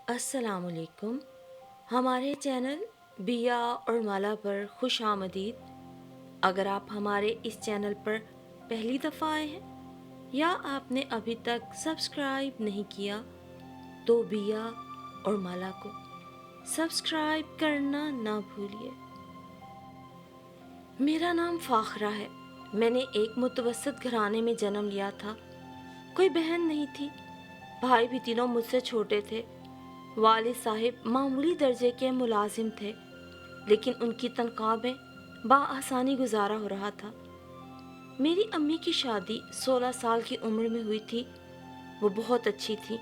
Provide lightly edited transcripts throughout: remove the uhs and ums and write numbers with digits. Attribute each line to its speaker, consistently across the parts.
Speaker 1: السلام علیکم. ہمارے چینل بیا اور مالا پر خوش آمدید. اگر آپ ہمارے اس چینل پر پہلی دفعہ آئے ہیں یا آپ نے ابھی تک سبسکرائب نہیں کیا تو بیا اور مالا کو سبسکرائب کرنا نہ بھولیے. میرا نام فاخرہ ہے. میں نے ایک متوسط گھرانے میں جنم لیا تھا. کوئی بہن نہیں تھی. بھائی بھی تینوں مجھ سے چھوٹے تھے. والد صاحب معمولی درجے کے ملازم تھے لیکن ان کی تنخواہ میں بآسانی گزارا ہو رہا تھا. میری امی کی شادی 16 سال کی عمر میں ہوئی تھی. وہ بہت اچھی تھی.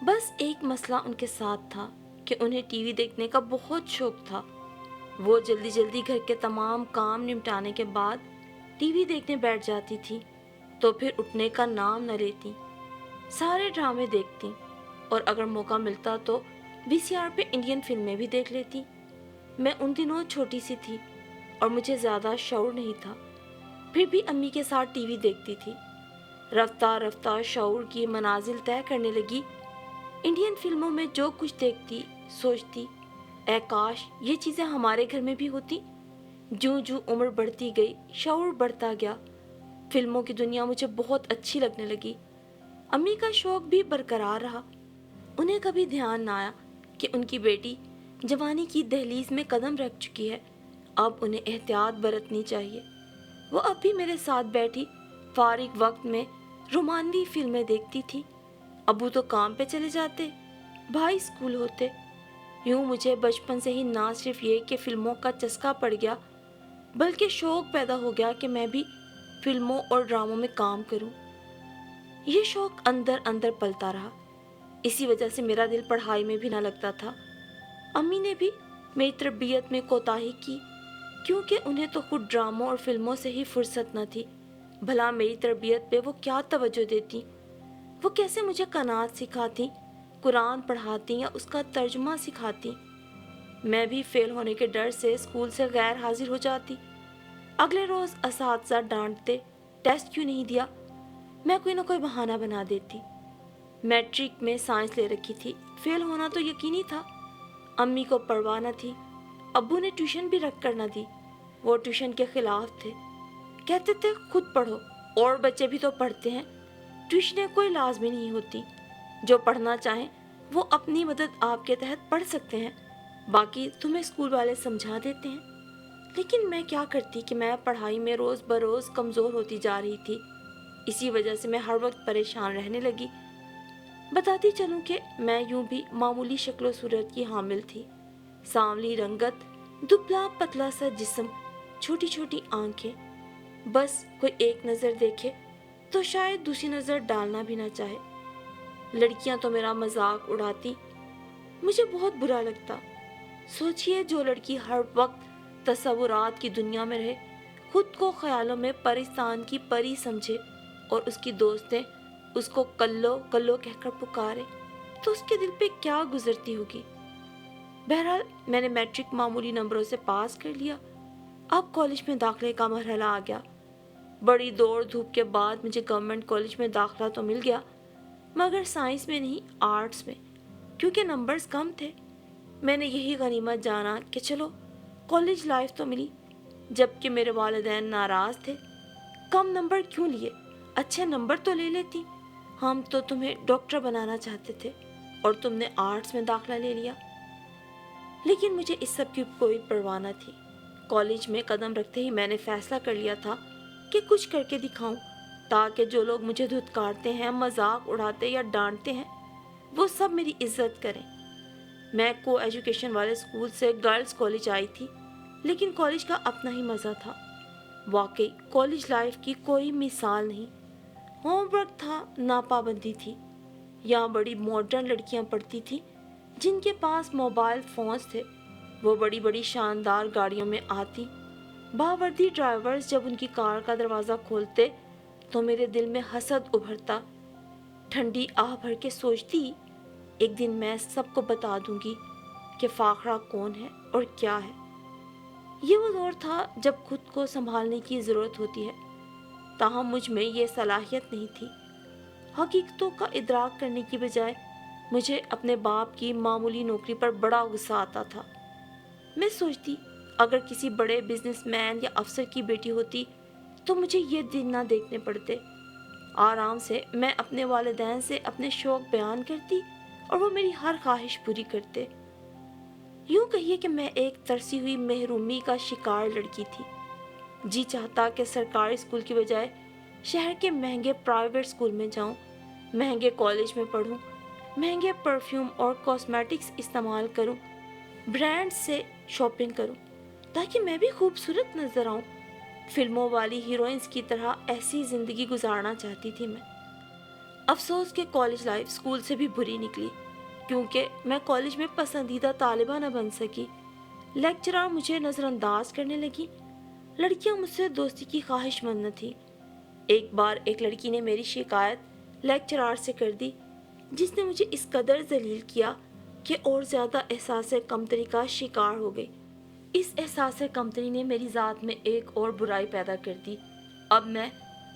Speaker 1: بس ایک مسئلہ ان کے ساتھ تھا کہ انہیں ٹی وی دیکھنے کا بہت شوق تھا. وہ جلدی جلدی گھر کے تمام کام نمٹانے کے بعد ٹی وی دیکھنے بیٹھ جاتی تھی تو پھر اٹھنے کا نام نہ لیتی. سارے ڈرامے دیکھتی اور اگر موقع ملتا تو وی سی آر پہ انڈین فلمیں بھی دیکھ لیتی. میں ان دنوں چھوٹی سی تھی اور مجھے زیادہ شعور نہیں تھا. پھر بھی امی کے ساتھ ٹی وی دیکھتی تھی. رفتہ رفتہ شعور کی منازل طے کرنے لگی. انڈین فلموں میں جو کچھ دیکھتی سوچتی اے کاش یہ چیزیں ہمارے گھر میں بھی ہوتی. جوں جوں عمر بڑھتی گئی شعور بڑھتا گیا. فلموں کی دنیا مجھے بہت اچھی لگنے لگی. امی کا شوق بھی برقرار رہا. انہیں کبھی دھیان نہ آیا کہ ان کی بیٹی جوانی کی دہلیز میں قدم رکھ چکی ہے. اب انہیں احتیاط برتنی چاہیے. وہ اب بھی میرے ساتھ بیٹھی فارغ وقت میں رومانوی فلمیں دیکھتی تھی. ابو تو کام پہ چلے جاتے, بھائی اسکول ہوتے. یوں مجھے بچپن سے ہی نہ صرف یہ کہ فلموں کا چسکا پڑ گیا بلکہ شوق پیدا ہو گیا کہ میں بھی فلموں اور ڈراموں میں کام کروں. یہ شوق اندر اندر پلتا رہا. اسی وجہ سے میرا دل پڑھائی میں بھی نہ لگتا تھا. امی نے بھی میری تربیت میں کوتاہی کی کیونکہ انہیں تو خود ڈراموں اور فلموں سے ہی فرصت نہ تھی. بھلا میری تربیت پہ وہ کیا توجہ دیتی؟ وہ کیسے مجھے قناعت سکھاتی, قرآن پڑھاتی یا اس کا ترجمہ سکھاتی؟ میں بھی فیل ہونے کے ڈر سے اسکول سے غیر حاضر ہو جاتی. اگلے روز اساتذہ ڈانٹتے, ٹیسٹ کیوں نہیں دیا؟ میں کوئی نہ کوئی بہانہ بنا دیتی. میٹرک میں سائنس لے رکھی تھی, فیل ہونا تو یقینی تھا. امی کو پرواہ نہ تھی. ابو نے ٹیوشن بھی رکھ کر نہ دی. وہ ٹیوشن کے خلاف تھے. کہتے تھے خود پڑھو, اور بچے بھی تو پڑھتے ہیں. ٹیوشنیں کوئی لازمی نہیں ہوتی. جو پڑھنا چاہیں وہ اپنی مدد آپ کے تحت پڑھ سکتے ہیں. باقی تمہیں اسکول والے سمجھا دیتے ہیں. لیکن میں کیا کرتی کہ میں پڑھائی میں روز بروز کمزور ہوتی جا رہی تھی. اسی وجہ سے میں ہر وقت پریشان رہنے لگی. بتاتی چلوں کہ میں یوں بھی معمولی شکل و صورت کی حامل تھی. سانولی رنگت, دبلا پتلا سا جسم, چھوٹی چھوٹی آنکھیں. بس کوئی ایک نظر دیکھے تو شاید دوسری نظر ڈالنا بھی نہ چاہے. لڑکیاں تو میرا مذاق اڑاتی. مجھے بہت برا لگتا. سوچئے جو لڑکی ہر وقت تصورات کی دنیا میں رہے, خود کو خیالوں میں پرستان کی پری سمجھے اور اس کی دوستیں اس کو کلو کلو کہہ کر پکارے, تو اس کے دل پہ کیا گزرتی ہوگی. بہرحال میں نے میٹرک معمولی نمبروں سے پاس کر لیا. اب کالج میں داخلے کا مرحلہ آ گیا. بڑی دوڑ دھوپ کے بعد مجھے گورنمنٹ کالج میں داخلہ تو مل گیا مگر سائنس میں نہیں, آرٹس میں, کیونکہ نمبرز کم تھے. میں نے یہی غنیمت جانا کہ چلو کالج لائف تو ملی, جبکہ میرے والدین ناراض تھے. کم نمبر کیوں لیے, اچھے نمبر تو لے لیتی. ہم تو تمہیں ڈاکٹر بنانا چاہتے تھے اور تم نے آرٹس میں داخلہ لے لیا. لیکن مجھے اس سب کی کوئی پرواہ نہ تھی. کالج میں قدم رکھتے ہی میں نے فیصلہ کر لیا تھا کہ کچھ کر کے دکھاؤں تاکہ جو لوگ مجھے دھتکارتے ہیں, مذاق اڑاتے یا ڈانٹتے ہیں, وہ سب میری عزت کریں. میں کو ایجوکیشن والے اسکول سے گرلز کالج آئی تھی, لیکن کالج کا اپنا ہی مزہ تھا. واقعی کالج لائف کی کوئی مثال نہیں. ہوم ورک تھا, ناپابندی تھی. یہاں بڑی ماڈرن لڑکیاں پڑھتی تھیں جن کے پاس موبائل فونز تھے. وہ بڑی بڑی شاندار گاڑیوں میں آتی. باوردی ڈرائیورز جب ان کی کار کا دروازہ کھولتے تو میرے دل میں حسد ابھرتا. ٹھنڈی آہ بھر کے سوچتی ایک دن میں سب کو بتا دوں گی کہ فاخرہ کون ہے اور کیا ہے. یہ وہ دور تھا جب خود کو سنبھالنے کی ضرورت ہوتی ہے, تاہم مجھ میں یہ صلاحیت نہیں تھی. حقیقتوں کا ادراک کرنے کی بجائے مجھے اپنے باپ کی معمولی نوکری پر بڑا غصہ آتا تھا۔ میں سوچتی اگر کسی بڑے بزنس مین یا افسر کی بیٹی ہوتی تو مجھے یہ دن نہ دیکھنے پڑتے۔ آرام سے میں اپنے والدین سے اپنے شوق بیان کرتی اور وہ میری ہر خواہش پوری کرتے۔ یوں کہیے کہ میں ایک ترسی ہوئی محرومی کا شکار لڑکی تھی۔ جی چاہتا کہ سرکاری اسکول کی بجائے شہر کے مہنگے پرائیویٹ اسکول میں جاؤں، مہنگے کالج میں پڑھوں، مہنگے پرفیوم اور کاسمیٹکس استعمال کروں، برانڈ سے شاپنگ کروں تاکہ میں بھی خوبصورت نظر آؤں۔ فلموں والی ہیروئنز کی طرح ایسی زندگی گزارنا چاہتی تھی میں۔ افسوس کہ کالج لائف اسکول سے بھی بری نکلی، کیونکہ میں کالج میں پسندیدہ طالبہ نہ بن سکی۔ لیکچرار مجھے نظر انداز کرنے لگی، لڑکیاں مجھ سے دوستی کی خواہش مند نہ تھی۔ ایک بار ایک لڑکی نے میری شکایت لیکچرار سے کر دی، جس نے مجھے اس قدر ذلیل کیا کہ اور زیادہ احساس کمتری کا شکار ہو گئی۔ اس احساس کمتری نے میری ذات میں ایک اور برائی پیدا کر دی۔ اب میں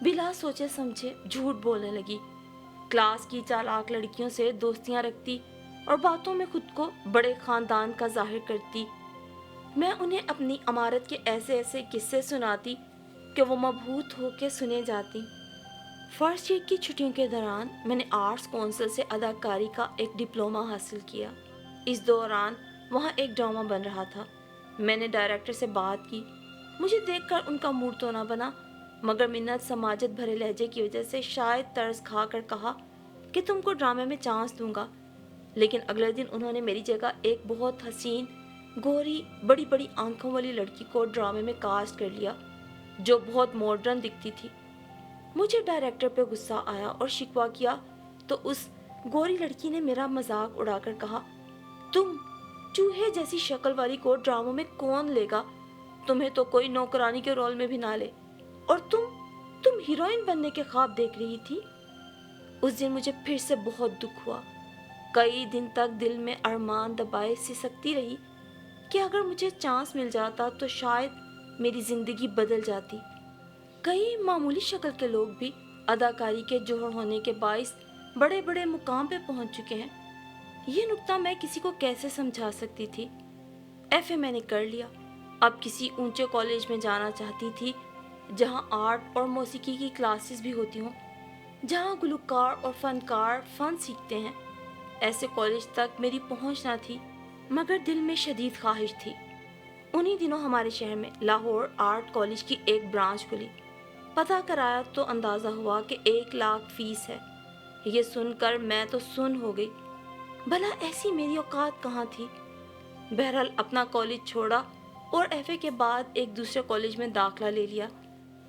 Speaker 1: بلا سوچے سمجھے جھوٹ بولنے لگی، کلاس کی چالاک لڑکیوں سے دوستیاں رکھتی اور باتوں میں خود کو بڑے خاندان کا ظاہر کرتی۔ میں انہیں اپنی عمارت کے ایسے ایسے قصے سناتی کہ وہ مبہوت ہو کے سنے جاتی۔ فرسٹ ایئر کی چھٹیوں کے دوران میں نے آرٹس کونسل سے اداکاری کا ایک ڈپلومہ حاصل کیا۔ اس دوران وہاں ایک ڈرامہ بن رہا تھا۔ میں نے ڈائریکٹر سے بات کی۔ مجھے دیکھ کر ان کا موڈ تو نہ بنا، مگر منت سماجت بھرے لہجے کی وجہ سے شاید طرز کھا کر کہا کہ تم کو ڈرامے میں چانس دوں گا۔ لیکن اگلے دن انہوں نے میری جگہ ایک بہت حسین، گوری، بڑی بڑی آنکھوں والی لڑکی کو ڈرامے میں کاسٹ کر لیا، جو بہت ماڈرن دکھتی تھی۔ مجھے ڈائریکٹر پہ غصہ آیا اور شکوہ کیا تو اس گوری لڑکی نے میرا مذاق اڑا کر کہا، تم چوہے جیسی شکل والی کو ڈراموں میں کون لے گا؟ تمہیں تو کوئی نوکرانی کے رول میں بھی نہ لے، اور تم ہیروئن بننے کے خواب دیکھ رہی تھی۔ اس دن مجھے پھر سے بہت دکھ ہوا۔ کئی دن تک دل میں ارمان دبائے سسکتی رہی کہ اگر مجھے چانس مل جاتا تو شاید میری زندگی بدل جاتی۔ کئی معمولی شکل کے لوگ بھی اداکاری کے جوہر ہونے کے باعث بڑے بڑے مقام پہ پہنچ چکے ہیں۔ یہ نکتہ میں کسی کو کیسے سمجھا سکتی تھی؟ ایف اے میں نے کر لیا۔ اب کسی اونچے کالج میں جانا چاہتی تھی جہاں آرٹ اور موسیقی کی کلاسز بھی ہوتی ہوں، جہاں گلوکار اور فنکار فن سیکھتے ہیں۔ ایسے کالج تک میری پہنچ نہ تھی، مگر دل میں شدید خواہش تھی۔ انہی دنوں ہمارے شہر میں لاہور آرٹ کالج کی ایک برانچ کھلی۔ پتہ کرایا تو اندازہ ہوا کہ 1,00,000 فیس ہے۔ یہ سن کر میں تو سن ہو گئی، بھلا ایسی میری اوقات کہاں تھی؟ بہرحال اپنا کالج چھوڑا اور ایف اے کے بعد ایک دوسرے کالج میں داخلہ لے لیا۔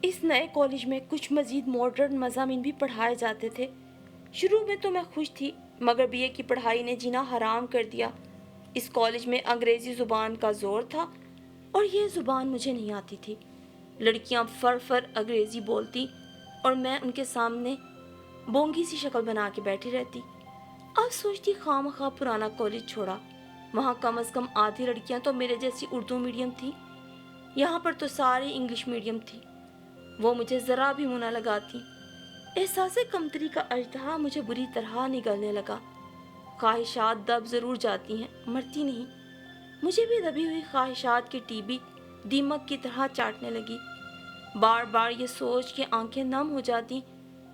Speaker 1: اس نئے کالج میں کچھ مزید ماڈرن مضامین بھی پڑھائے جاتے تھے۔ شروع میں تو میں خوش تھی، مگر بی اے کی پڑھائی نے جینا حرام کر دیا۔ اس کالج میں انگریزی زبان کا زور تھا اور یہ زبان مجھے نہیں آتی تھی۔ لڑکیاں فر انگریزی بولتی اور میں ان کے سامنے بونگی سی شکل بنا کے بیٹھی رہتی۔ اب سوچتی خواہ مخواہ پرانا کالج چھوڑا، وہاں کم از کم آدھی لڑکیاں تو میرے جیسی اردو میڈیم تھی، یہاں پر تو ساری انگلش میڈیم تھی۔ وہ مجھے ذرا بھی منہ نہ لگاتی۔ احساس کمتری کا اژدہا مجھے بری طرح نگلنے لگا۔ خواہشات دب ضرور جاتی ہیں، مرتی نہیں۔ مجھے بھی دبی ہوئی خواہشات کی ٹی بی دیمک کی طرح چاٹنے لگی۔ بار بار یہ سوچ کے آنکھیں نم ہو جاتی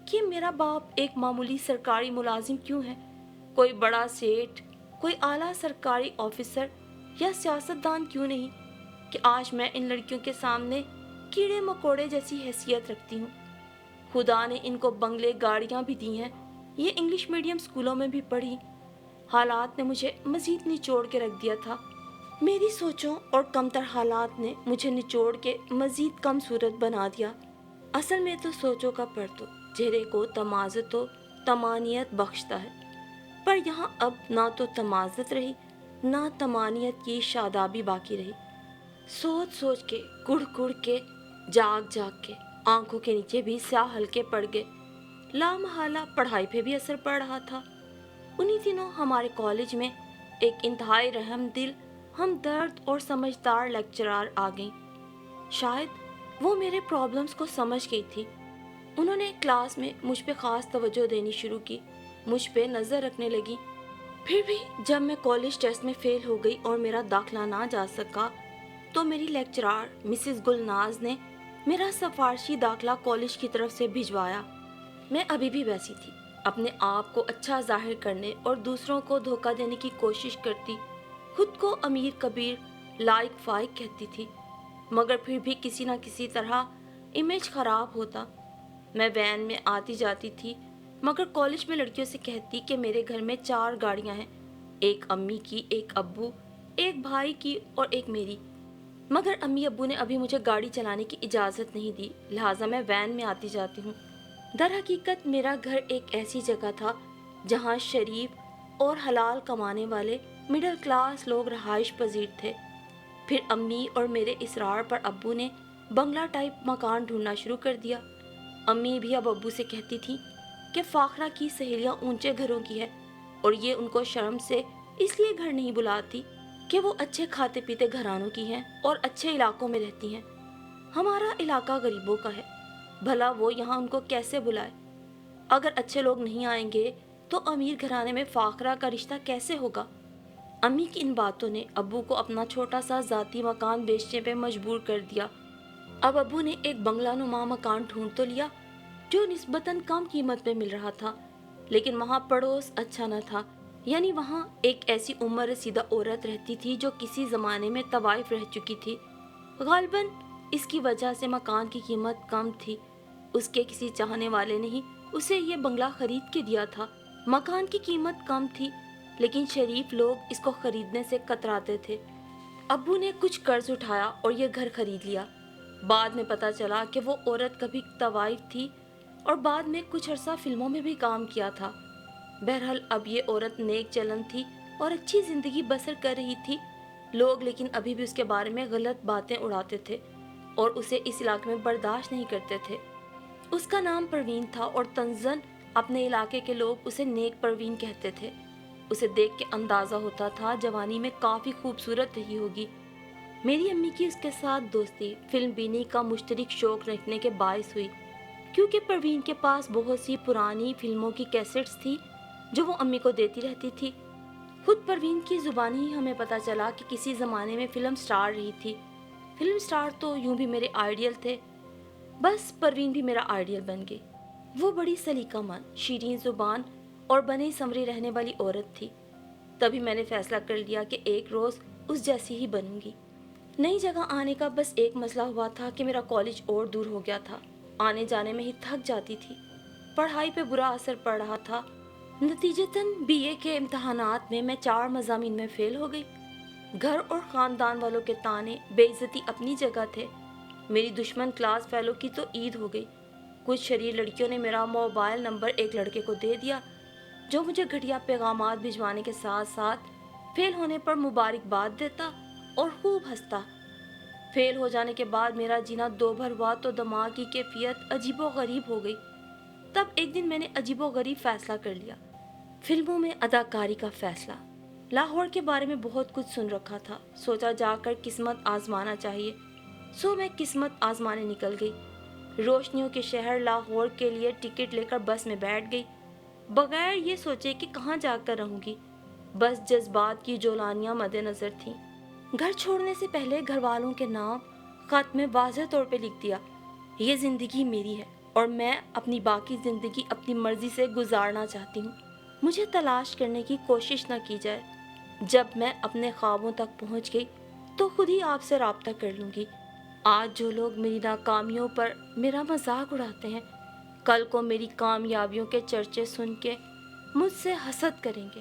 Speaker 1: کہ میرا باپ ایک معمولی سرکاری ملازم کیوں ہے، کوئی بڑا سیٹ، کوئی اعلیٰ سرکاری آفیسر یا سیاستدان کیوں نہیں کہ آج میں ان لڑکیوں کے سامنے کیڑے مکوڑے جیسی حیثیت رکھتی ہوں۔ خدا نے ان کو بنگلے گاڑیاں بھی دی ہیں، یہ انگلش میڈیم اسکولوں میں بھی پڑھی۔ حالات نے مجھے مزید نچوڑ کے رکھ دیا تھا۔ میری سوچوں اور کمتر حالات نے مجھے نچوڑ کے مزید کم صورت بنا دیا۔ اصل میں تو سوچوں کا پرتو چہرے کو تمازت و تمانیت بخشتا ہے، پر یہاں اب نہ تو تمازت رہی نہ تمانیت کی شادابی باقی رہی۔ سوچ سوچ کے، کڑ کڑ کے، جاگ جاگ کے آنکھوں کے نیچے بھی سیاہ ہلکے پڑ گئے۔ لامحالہ پڑھائی پہ بھی اثر پڑ رہا تھا۔ انہی دنوں ہمارے کالج میں ایک انتہائی رحم دل، ہمدرد اور سمجھدار لیکچرار آ گئیں۔ شاید وہ میرے پرابلمز کو سمجھ گئی تھی۔ انہوں نے کلاس میں مجھ پہ خاص توجہ دینی شروع کی، مجھ پہ نظر رکھنے لگی۔ پھر بھی جب میں کالج ٹیسٹ میں فیل ہو گئی اور میرا داخلہ نہ جا سکا تو میری لیکچرار مسز گلناز نے میرا سفارشی داخلہ کالج کی طرف سے بھجوایا۔ میں ابھی بھی ویسی تھی، اپنے آپ کو اچھا ظاہر کرنے اور دوسروں کو دھوکہ دینے کی کوشش کرتی، خود کو امیر کبیر لائق فائق کہتی تھی، مگر پھر بھی کسی نہ کسی طرح امیج خراب ہوتا۔ میں وین میں آتی جاتی تھی، مگر کالج میں لڑکیوں سے کہتی کہ میرے گھر میں 4 گاڑیاں ہیں، ایک امی کی، ایک ابو، ایک بھائی کی اور ایک میری، مگر امی ابو نے ابھی مجھے گاڑی چلانے کی اجازت نہیں دی، لہٰذا میں وین میں آتی جاتی ہوں۔ در حقیقت میرا گھر ایک ایسی جگہ تھا جہاں شریف اور حلال کمانے والے مڈل کلاس لوگ رہائش پذیر تھے۔ پھر امی اور میرے اصرار پر ابو نے بنگلہ ٹائپ مکان ڈھونڈنا شروع کر دیا۔ امی بھی اب ابو سے کہتی تھی کہ فاخرہ کی سہیلیاں اونچے گھروں کی ہے اور یہ ان کو شرم سے اس لیے گھر نہیں بلاتی کہ وہ اچھے کھاتے پیتے گھرانوں کی ہیں اور اچھے علاقوں میں رہتی ہیں۔ ہمارا علاقہ غریبوں کا ہے، بھلا وہ یہاں ان کو کیسے بلائے؟ اگر اچھے لوگ نہیں آئیں گے تو امیر گھرانے میں فاخرہ کا رشتہ کیسے ہوگا؟ امی کی ان باتوں نے ابو کو اپنا چھوٹا سا ذاتی مکان بیچنے پہ مجبور کر دیا۔ اب ابو نے ایک بنگلہ نما مکان ڈھونڈ تو لیا جو نسبتاً کم قیمت میں مل رہا تھا، لیکن وہاں پڑوس اچھا نہ تھا، یعنی وہاں ایک ایسی عمر رسیدہ عورت رہتی تھی جو کسی زمانے میں طوائف رہ چکی تھی۔ غالباً اس کی وجہ سے مکان کی قیمت کم تھی، اس کے کسی چاہنے والے نے ہی اسے یہ بنگلہ خرید کے دیا تھا۔ مکان کی قیمت کم تھی لیکن شریف لوگ اس کو خریدنے سے کتراتے تھے۔ ابو نے کچھ قرض اٹھایا اور یہ گھر خرید لیا۔ بعد میں پتہ چلا کہ وہ عورت کبھی طوائف تھی اور بعد میں کچھ عرصہ فلموں میں بھی کام کیا تھا۔ بہرحال اب یہ عورت نیک چلن تھی اور اچھی زندگی بسر کر رہی تھی، لوگ لیکن ابھی بھی اس کے بارے میں غلط باتیں اڑاتے تھے اور اسے اس علاقے میں برداشت نہیں کرتے تھے۔ اس کا نام پروین تھا اور طنزاً اپنے علاقے کے لوگ اسے نیک پروین کہتے تھے۔ اسے دیکھ کے اندازہ ہوتا تھا جوانی میں کافی خوبصورت رہی ہوگی۔ میری امی کی اس کے ساتھ دوستی فلم بینی کا مشترک شوق رکھنے کے باعث ہوئی، کیونکہ پروین کے پاس بہت سی پرانی فلموں کی کیسٹس تھی جو وہ امی کو دیتی رہتی تھی۔ خود پروین کی زبانی ہی ہمیں پتہ چلا کہ کسی زمانے میں فلم سٹار رہی تھی۔ فلم سٹار تو یوں بھی میرے آئیڈیل تھے، بس پروین بھی میرا آئیڈیل بن گئی۔ وہ بڑی سلیقہ مند، شیرین زبان اور بنی سمری رہنے والی عورت تھی۔ تبھی میں نے فیصلہ کر لیا کہ ایک روز اس جیسی ہی بنوں گی۔ نئی جگہ آنے کا بس ایک مسئلہ ہوا تھا کہ میرا کالج اور دور ہو گیا تھا، آنے جانے میں ہی تھک جاتی تھی، پڑھائی پہ برا اثر پڑ رہا تھا۔ نتیجتاً BA کے امتحانات میں 4 مضامین میں فیل ہو گئی۔ گھر اور خاندان والوں کے طعنے، بے عزتی اپنی جگہ تھے۔ میری دشمن کلاس فیلو کی تو عید ہو گئی۔ کچھ شریر لڑکیوں نے میرا موبائل نمبر ایک لڑکے کو دے دیا جو مجھے گھٹیا پیغامات بھجوانے کے ساتھ ساتھ فیل ہونے پر مبارکباد دیتا اور خوب ہنستا۔ فیل ہو جانے کے بعد میرا جینا 2 بھر ہوا تو دماغ کی کیفیت عجیب و غریب ہو گئی۔ تب ایک دن میں نے عجیب و غریب فیصلہ کر لیا، فلموں میں اداکاری کا فیصلہ۔ لاہور کے بارے میں بہت کچھ سن رکھا تھا، سوچا جا کر قسمت آزمانا چاہیے، سو میں قسمت آزمانے نکل گئی۔ روشنیوں کے شہر لاہور کے لیے ٹکٹ لے کر بس میں بیٹھ گئی، بغیر یہ سوچے کہ کہاں جا کر رہوں گی، بس جذبات کی جولانیاں مد نظر تھیں۔ گھر چھوڑنے سے پہلے گھر والوں کے نام خط میں واضح طور پہ لکھ دیا، یہ زندگی میری ہے اور میں اپنی باقی زندگی اپنی مرضی سے گزارنا چاہتی ہوں، مجھے تلاش کرنے کی کوشش نہ کی جائے۔ جب میں اپنے خوابوں تک پہنچ گئی تو خود ہی آپ سے رابطہ کر لوں گی۔ آج جو لوگ میری ناکامیوں پر میرا مذاق اڑاتے ہیں، کل کو میری کامیابیوں کے چرچے سن کے مجھ سے حسد کریں گے،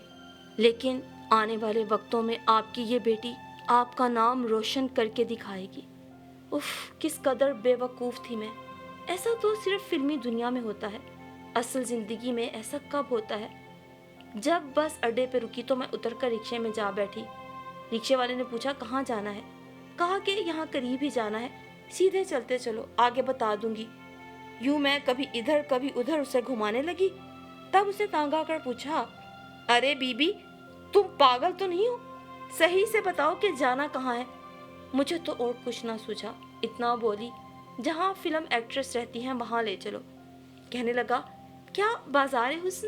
Speaker 1: لیکن آنے والے وقتوں میں آپ کی یہ بیٹی آپ کا نام روشن کر کے دکھائے گی۔ اف، کس قدر بے وقوف تھی میں۔ ایسا تو صرف فلمی دنیا میں ہوتا ہے، اصل زندگی میں ایسا کب ہوتا ہے؟ جب بس اڈے پہ رکی تو میں اتر کر رکشے میں جا بیٹھی۔ رکشے والے نے پوچھا کہاں جانا ہے؟ کہا کہ یہاں قریب ہی جانا ہے، سیدھے چلتے چلو، آگے بتا دوں گی۔ یوں میں کبھی ادھر کبھی ادھر اسے گھمانے لگی۔ تب اسے تانگ آ کر پوچھا، ارے بی بی، تم پاگل تو نہیں ہو؟ صحیح سے بتاؤ کہ جانا کہاں ہے؟ مجھے تو اور کچھ نہ سوچا، اتنا بولی، جہاں فلم ایکٹریس رہتی ہیں وہاں لے چلو۔ کہنے لگا، کیا بازار حسن؟